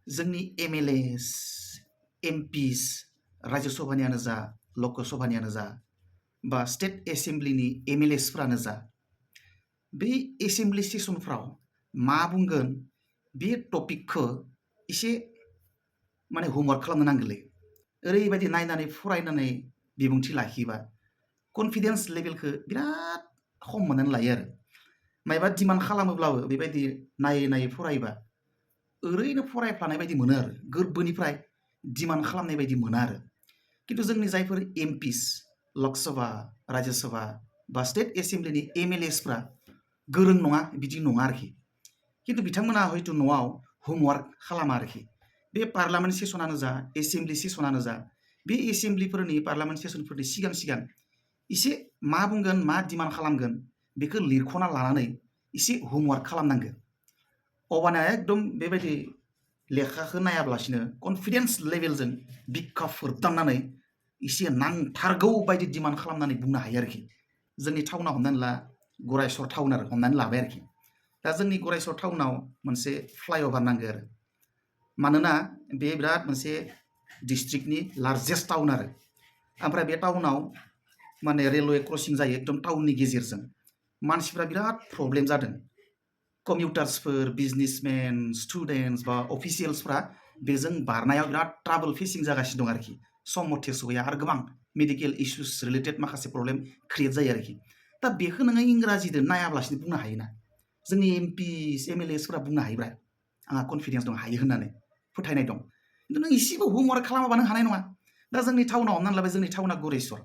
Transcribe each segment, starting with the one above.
जोंनि MLAs, MPs, राज्य सभानियानो जा, लक सभानियानो जा, बा स्टेट एसेम्ब्लिनि MLAsफ्रानो जा, बे एसेम्ब्लि सेसनफ्राव मा बुंगोन बे टपिकखौ एसे माने होमवर्क खालामनो नांगोनलै। ओरैबायदि नायनानै फरायनानै बिबुंथि लाखियोबा कनफिडेन्स लेभेलखौ बिराद खम मोननानै लायो आरो। मायबा डिमान्ड खालामोब्लाबो बेबायदि नायै नायै फरायोबा ओरैनो फरायफ्लानाय बायदि मोनो आरो, गोरबोनिफ्राय डिमान्ड खालामनाय बायदि मोना आरो। खिन्थु जोंनि जायफोर MPs, लक सभा, राज्य सभा बा स्टेट एसेम्ब्लिनि MLAsफ्रा गोरों नङा बिदि नङा आरोखि। खिन्थु बिथांमोना हयथ' न'आव होमवर्क खालामा आरोखि। बे पार्लामेन्ट सेसनानो जा, एसेम्ब्लि सेसनानो जा, बे एसेम्ब्लिफोरनि पार्लामेन्ट सेसनफोरनि सिगां सिगां एसे मा बुंगोन, मा डिमान्ड खालामगोन बेखौ लिरख'ना लानानै एसे होमवर्क खालामनांगोन। अबाना एकदम बेबायदि लेखाखौ नायाब्लासिनो कनफिडेन्स लेभेलजों बिखाफोर दांनानै एसे नांथारगौ बायदि डिमान्ड खालामनानै बुंनो हायो आरोखि। जोंनि टाउना हमनानै ला गरायसर टाउन आरो हमनानै लाबाय आरोखि। दा जोंनि गरायसर टाउनाव मोनसे फ्लाइअभार नांगौ आरो, मानोना बे बिराद मोनसे डिस्ट्रिक्टनि लार्जेस्ट टाउन आरो। ओमफ्राय बे टाउनाव माने रेलवे क्रसिं जायो एकदम टाउननि गेजेरजों। मानसिफ्रा बिराद प्रब्लेम जादों। कमिउटार्सफोर, बिजनेसमेन, स्टुडेन्टस बा अफिसियेल्सफ्रा बेजों बारनायाव बिराद ट्राबल फेसिं जागासिनो दं आरोखि। सम मथे सहैया आरो गोबां मेडिकेल इस्युस रिलेटेड माखासे प्रब्लेम क्रिएट जायो आरोखि। दा बेखौ नोङो इंराजिजों नायाब्लासिनो बुंनो हायोना। जोंनि MPs, MLAsफोरा बुंनो हायोब्रा, आंहा कनफिडेन्स दं, हायो होननानै फोथायनाय दं। खिन्थु नों एसेबो होमवर्क खालामाबा नों हानाय नङा। दा जोंनि टाउनाव हमनानै लाबाय, जोंनि टाउना गरायसर,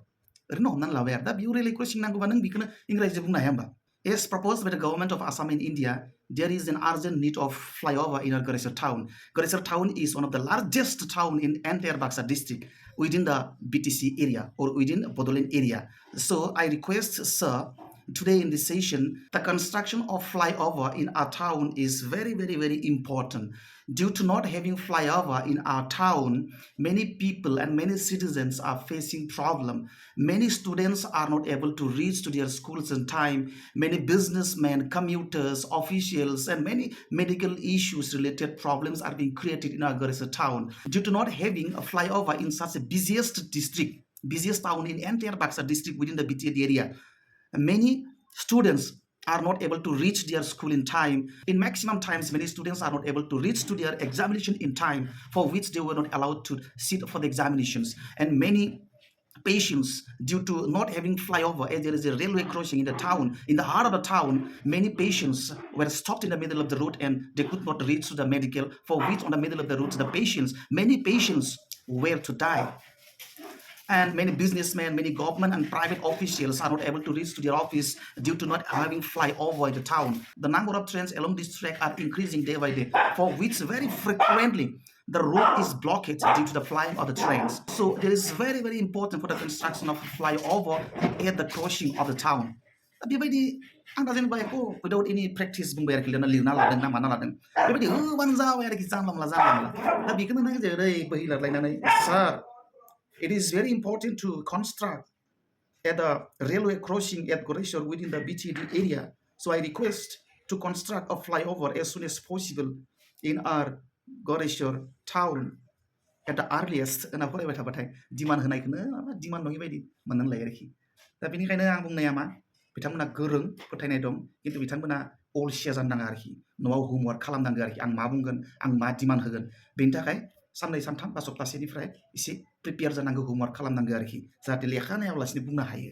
ओरैनो हमनानै लाबाय आरो। दा बेयाव रेलवे क्रसिं नांगौबा नों बेखौनो इंराजिजों बुंनो हाया होमबा? As proposed by the government of Assam in India, there is an urgent need of flyover in our Garisar town. Garisar town is one of the largest town in entire Baksa district within the BTC area or within Bodoland area. So I request, sir, today in this session, the construction of flyover in our town is very, very, very important. Due to not having flyover in our town, many people and many citizens are facing problem. Many students are not able to reach to their schools in time. Many businessmen, commuters, officials, and many medical issues related problems are being created in our Garissa town. Due to not having a flyover in such a busiest district, busiest town in entire Baksa district within the BTD area, many students are not able to reach their school in time. In maximum times, many students are not able to reach to their examination in time, for which they were not allowed to sit for the examinations. And many patients, due to not having flyover, as there is a railway crossing in the town, in the heart of the town, many patients were stopped in the middle of the road and they could not reach to the medical, for which on the middle of the road, many patients were to die. And many businessmen, many government and private officials are not able to reach to their office due to not having flyover in the town. The number of trains along this track are increasing day by day, for which very frequently the road is blocked due to the flying of the trains. So it is very, very important for the construction of flyover at the crossing of the town. बेबायदि आं दा जेनेबा एख' without एनि practice बुंबाय आरोखि, लिरना लादों ना माना लादों, बेबायदि होबानो जाबाय आरोखि, जानला मोनला। दा बेखौनो नों जेरै बोहैलारलायनानै, सार, it is very important to construct at the railway crossing at Goreshwar within the BTD area. So I request to construct a flyover as soon as possible in our Goreshwar town at the earliest. And I फरायबाय थाबाथाय demand होनायखौनो माबा demand नङि बायदि मोननानै लायो आरोखि। दा बेनिखायनो आं बुंनाया मा, बिथांमोना गोरों, फोथायनाय दं, खिन्थु बिथांमोना अलसिया जानो नाङा आरोखि। न'आव होमवर्क खालामनांगौ आरोखि, आं मा बुंगोन, आं मा डिमान्ड होगोन। बेनि थाखाय साननै सानथाम बा सप्तासेनिफ्राय एसे प्रिपेयार जानांगौ, होमवर्क खालामनांगौ आरोखि, जाहाथे लेखा नायाब्लासिनो बुंनो हायो।